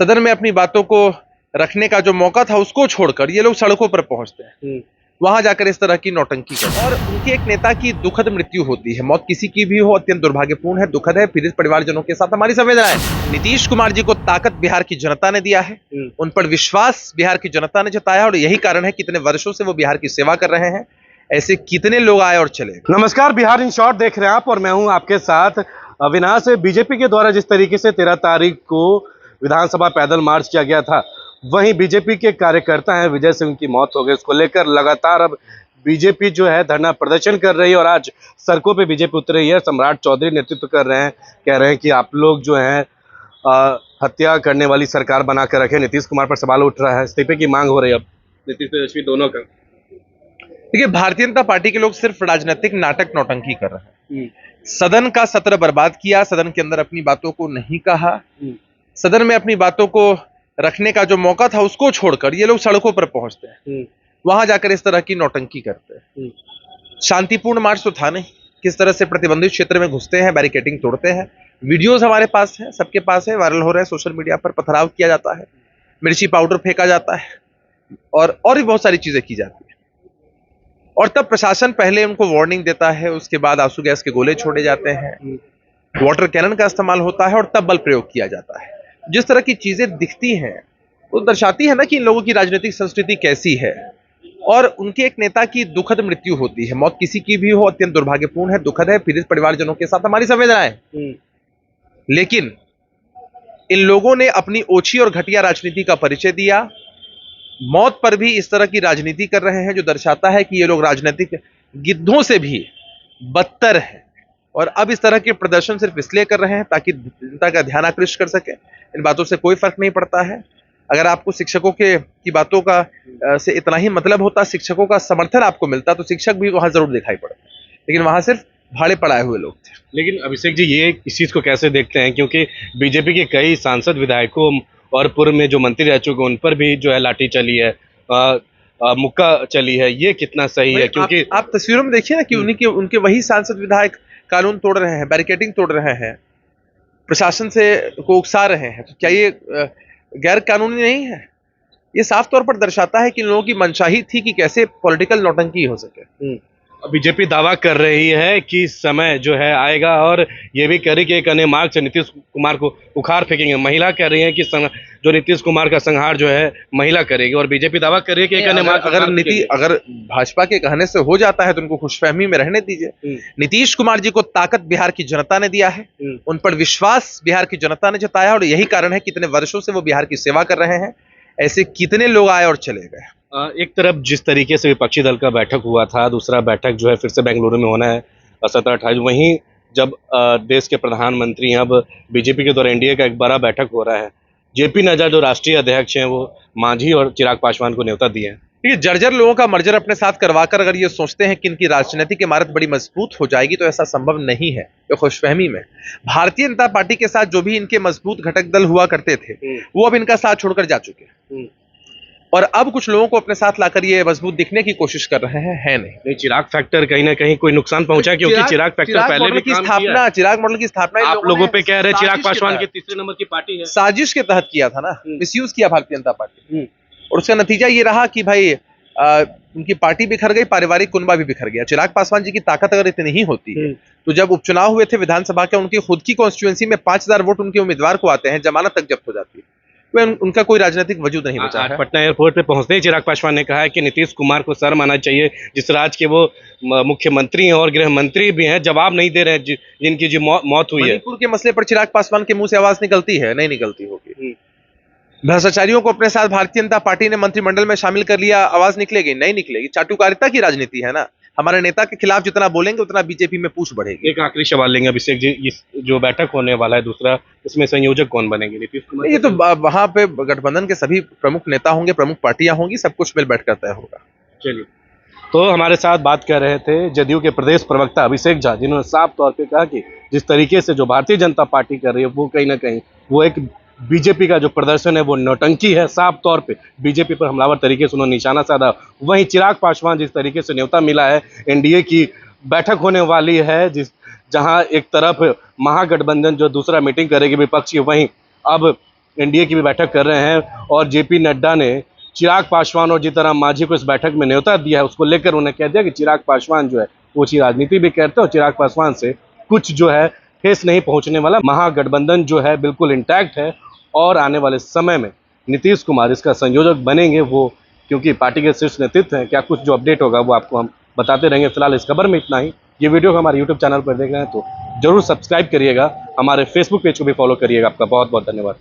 सदन में अपनी बातों को रखने का जो मौका था उसको छोड़कर ये लोग सड़कों पर पहुंचते हैं, वहां जाकर इस तरह की नौटंकी करते हैं। और उनके एक नेता की दुखद मृत्यु होती है। मौत किसी की भी हो अत्यंत दुर्भाग्यपूर्ण है, दुखद है। पीड़ित परिवारजनों के साथ हमारी संवेदनाएं। नीतीश कुमार जी को ताकत बिहार की जनता ने दिया है, उन पर विश्वास बिहार की जनता ने जताया और यही कारण है कि इतने वर्षों से वो बिहार की सेवा कर रहे हैं। ऐसे कितने लोग आए और चले। नमस्कार, बिहार इन शॉर्ट देख रहे हैं आप और मैं हूं आपके साथ अविनाश। बीजेपी के द्वारा जिस तरीके से 13 तारीख को विधानसभा पैदल मार्च किया गया था, वहीं बीजेपी के कार्यकर्ता हैं विजय सिंह की मौत हो गई, उसको लेकर लगातार अब बीजेपी जो है धरना प्रदर्शन कर रही है और आज सड़कों पे बीजेपी उतरी है। सम्राट चौधरी नेतृत्व कर रहे हैं, कह रहे हैं कि आप लोग जो हैं हत्या करने वाली सरकार बना कर रखे। नीतीश कुमार पर सवाल उठ रहा है, इस्तीफे की मांग हो रही है अब नीतीश तेजस्वी दोनों का। देखिए, भारतीय जनता पार्टी के लोग सिर्फ राजनीतिक नाटक नौटंकी कर रहे हैं। सदन का सत्र बर्बाद किया, सदन के अंदर अपनी बातों को नहीं कहा, सदन में अपनी बातों को रखने का जो मौका था उसको छोड़कर ये लोग सड़कों पर पहुंचते हैं, वहां जाकर इस तरह की नौटंकी करते हैं। शांतिपूर्ण मार्च तो था नहीं, किस तरह से प्रतिबंधित क्षेत्र में घुसते हैं, बैरिकेडिंग तोड़ते हैं। वीडियोस हमारे पास है, सबके पास है, वायरल हो रहे हैं सोशल मीडिया पर। पथराव किया जाता है, मिर्ची पाउडर फेंका जाता है और भी बहुत सारी चीजें की जाती है। और तब प्रशासन पहले उनको वार्निंग देता है, उसके बाद आंसू गैस के गोले छोड़े जाते हैं, वाटर कैनन का इस्तेमाल होता है और तब बल प्रयोग किया जाता है। जिस तरह की चीजें दिखती हैं वो दर्शाती है ना कि इन लोगों की राजनीतिक संस्कृति कैसी है। और उनके एक नेता की दुखद मृत्यु होती है। मौत किसी की भी हो अत्यंत दुर्भाग्यपूर्ण है, दुखद है। पीड़ित परिवारजनों के साथ हमारी संवेदनाएं। लेकिन इन लोगों ने अपनी ओछी और घटिया राजनीति का परिचय दिया। मौत पर भी इस तरह की राजनीति कर रहे हैं, जो दर्शाता है कि ये लोग राजनीतिक गिद्धों से भी बदतर हैं। और अब इस तरह के प्रदर्शन सिर्फ इसलिए कर रहे हैं ताकि जनता का ध्यान आकृष्ट कर सके। इन बातों से कोई फर्क नहीं पड़ता है। अगर आपको शिक्षकों की बातों का से इतना ही मतलब होता, शिक्षकों का समर्थन आपको मिलता, तो शिक्षक भी वहां जरूर दिखाई पड़ते। लेकिन वहां सिर्फ भाड़े पड़ाए हुए लोग थे। लेकिन अभिषेक जी, ये इस चीज को कैसे देखते हैं, क्योंकि बीजेपी के कई सांसद विधायकों और पूर्व में जो मंत्री रह चुके उन पर भी जो है लाठी चली है, मुक्का चली है, ये कितना सही है? क्योंकि आप तस्वीरों में देखिए ना कि उनके वही सांसद विधायक कानून तोड़ रहे हैं, बैरिकेडिंग तोड़ रहे हैं, प्रशासन से को उकसा रहे हैं। तो क्या ये गैर कानूनी नहीं है? ये साफ तौर पर दर्शाता है कि इन लोगों की मनशाही थी कि कैसे पॉलिटिकल नौटंकी हो सके। बीजेपी दावा कर रही है कि समय जो है आएगा और ये भी कह रही कि एक अन्य मार्ग से नीतीश कुमार को उखाड़ फेंकेंगे। महिला कह रही है कि जो नीतीश कुमार का संहार जो है महिला करेगी, और बीजेपी दावा कर रही है कि एक अन्य मार्ग। अगर भाजपा के कहने से हो जाता है तो उनको खुशफहमी में रहने दीजिए। नीतीश कुमार जी को ताकत बिहार की जनता ने दिया है, उन पर विश्वास बिहार की जनता ने जताया और यही कारण है कि इतने वर्षों से वो बिहार की सेवा कर रहे हैं। ऐसे कितने लोग आए और चले गए। एक तरफ जिस तरीके से विपक्षी दल का बैठक हुआ था, दूसरा बैठक जो है फिर से बेंगलुरु में होना है 17-28। वहीं जब देश के प्रधानमंत्री अब बीजेपी के द्वारा एनडीए का एक बड़ा बैठक हो रहा है, जेपी नड्डा जो राष्ट्रीय अध्यक्ष हैं वो मांझी और चिराग पासवान को न्योता दिए हैं। ये जर्जर लोगों का मर्जर अपने साथ करवाकर अगर ये सोचते हैं कि इनकी राजनीतिक इमारत बड़ी मजबूत हो जाएगी, तो ऐसा संभव नहीं है। तो खुशफहमी में भारतीय जनता पार्टी के साथ जो भी इनके मजबूत घटक दल हुआ करते थे, वो अब इनका साथ छोड़कर जा चुके हैं। और अब कुछ लोगों को अपने साथ लाकर ये मजबूत दिखने की कोशिश कर रहे हैं, है नहीं। चिराग फैक्टर कहीं ना कहीं कोई नुकसान पहुंचा, क्योंकि चिराग फैक्टर पहले भी चिराग मॉडल की स्थापना आप लोगों पे कह रहे हैं चिराग पासवान के तीसरे नंबर की पार्टी है, साजिश के तहत किया था ना, मिसयूज किया भारतीय जनता पार्टी। और उसका नतीजा ये रहा कि भाई उनकी पार्टी बिखर गई, पारिवारिक कुनबा भी बिखर गया। चिराग पासवान जी की ताकत अगर इतनी ही होती है तो जब उपचुनाव हुए थे विधानसभा के, उनकी खुद की कॉन्स्टिट्यूएंसी में 5000 वोट उनके उम्मीदवार को आते हैं, जमानत तक जब्त हो जाती है, उनका कोई राजनीतिक वजूद नहीं बचा है। पटना एयरपोर्ट पे पहुंचते ही चिराग पासवान ने कहा है कि नीतीश कुमार को शर्म आना चाहिए, जिस राज्य के वो मुख्यमंत्री हैं और गृह मंत्री भी हैं, जवाब नहीं दे रहे हैं जिनकी जो मौत हुई है। मणिपुर के मसले पर चिराग पासवान के मुंह से आवाज निकलती है? नहीं निकलती होगी। भ्रष्टाचारियों को अपने साथ भारतीय जनता पार्टी ने मंत्रिमंडल में शामिल कर लिया, आवाज निकलेगी? नहीं निकलेगी। चाटुकारिता की राजनीति है ना। हमारे नेता के खिलाफ जितना बोलेंगे उतना बीजेपी में पूछ बढ़ेगी। एक आखिरी सवाल लेंगे अभिषेक जी, इस जो बैठक होने वाला है दूसरा, इसमें संयोजक कौन बनेंगे? नीतीश कुमार? ये तो वहां पे गठबंधन के सभी प्रमुख नेता होंगे, प्रमुख पार्टियां होंगी, सब कुछ मिल बैठ कर तय होगा। चलिए, तो हमारे साथ बात कर रहे थे जदयू के प्रदेश प्रवक्ता अभिषेक झा, जिन्होंने साफ तौर पे कहा कि जिस तरीके से जो भारतीय जनता पार्टी कर रही है वो कहीं ना कहीं वो एक बीजेपी का जो प्रदर्शन है वो नौटंकी है। साफ तौर पे बीजेपी पर हमलावर तरीके से उन्होंने निशाना साधा। वहीं चिराग पासवान जिस तरीके से न्योता मिला है, एनडीए की बैठक होने वाली है जहां एक तरफ महागठबंधन जो दूसरा मीटिंग करेगी विपक्षी, वहीं अब एनडीए की भी बैठक कर रहे हैं और जेपी नड्डा ने चिराग पासवान और जीतन राम मांझी को इस बैठक में न्योता दिया है। उसको लेकर उन्हें कह दिया कि चिराग पासवान जो है वो अच्छी राजनीति भी करते हैं और चिराग पासवान से कुछ जो है ठेस नहीं पहुंचने वाला। महागठबंधन जो है बिल्कुल इंटैक्ट है और आने वाले समय में नीतीश कुमार इसका संयोजक बनेंगे वो, क्योंकि पार्टी के शीर्ष नेतृत्व हैं। क्या कुछ जो अपडेट होगा वो आपको हम बताते रहेंगे। फिलहाल इस खबर में इतना ही। ये वीडियो हमारे यूट्यूब चैनल पर देख रहे हैं तो जरूर सब्सक्राइब करिएगा, हमारे फेसबुक पेज को भी फॉलो करिएगा। आपका बहुत बहुत धन्यवाद।